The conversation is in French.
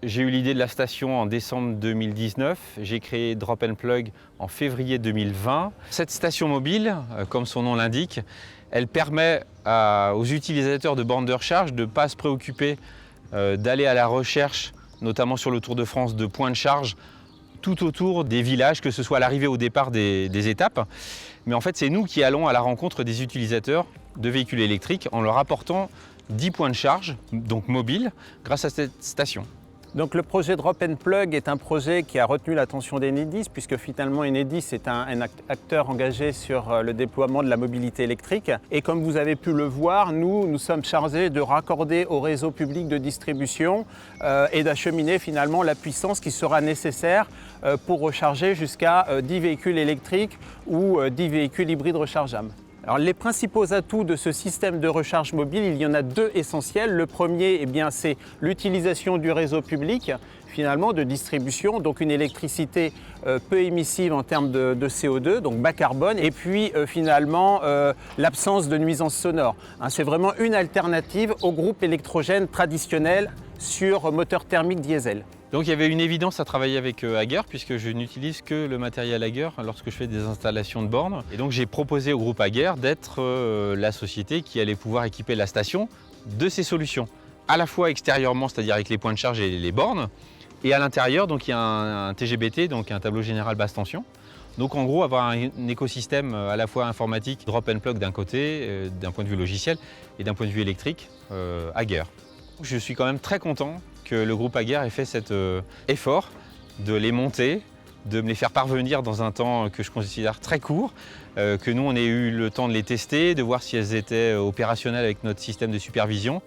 J'ai eu l'idée de la station en décembre 2019. J'ai créé Drop & Plug en février 2020. Cette station mobile, comme son nom l'indique, elle permet aux utilisateurs de bornes de recharge de ne pas se préoccuper d'aller à la recherche, notamment sur le Tour de France, de points de charge tout autour des villages, que ce soit à l'arrivée ou au départ des étapes. Mais en fait, c'est nous qui allons à la rencontre des utilisateurs de véhicules électriques en leur apportant 10 points de charge, donc mobiles, grâce à cette station. Donc le projet Drop & Plug est un projet qui a retenu l'attention d'Enedis, puisque finalement Enedis est un acteur engagé sur le déploiement de la mobilité électrique. Et comme vous avez pu le voir, nous sommes chargés de raccorder au réseau public de distribution et d'acheminer finalement la puissance qui sera nécessaire pour recharger jusqu'à 10 véhicules électriques ou 10 véhicules hybrides rechargeables. Alors, les principaux atouts de ce système de recharge mobile, il y en a deux essentiels. Le premier, c'est l'utilisation du réseau public, finalement, de distribution, donc une électricité peu émissive en termes de CO2, donc bas carbone, et puis finalement l'absence de nuisances sonores. C'est vraiment une alternative au groupe électrogène traditionnel sur moteur thermique diesel. Donc il y avait une évidence à travailler avec Hager, puisque je n'utilise que le matériel Hager lorsque je fais des installations de bornes. Et donc j'ai proposé au groupe Hager d'être la société qui allait pouvoir équiper la station de ces solutions. À la fois extérieurement, c'est-à-dire avec les points de charge et les bornes, et à l'intérieur, donc il y a un TGBT, donc un tableau général basse tension. Donc en gros, avoir un écosystème à la fois informatique, Drop & Plug d'un côté, d'un point de vue logiciel, et d'un point de vue électrique, Hager. Je suis quand même très content que le groupe Hager ait fait cet effort de les monter, de me les faire parvenir dans un temps que je considère très court, que nous on ait eu le temps de les tester, de voir si elles étaient opérationnelles avec notre système de supervision.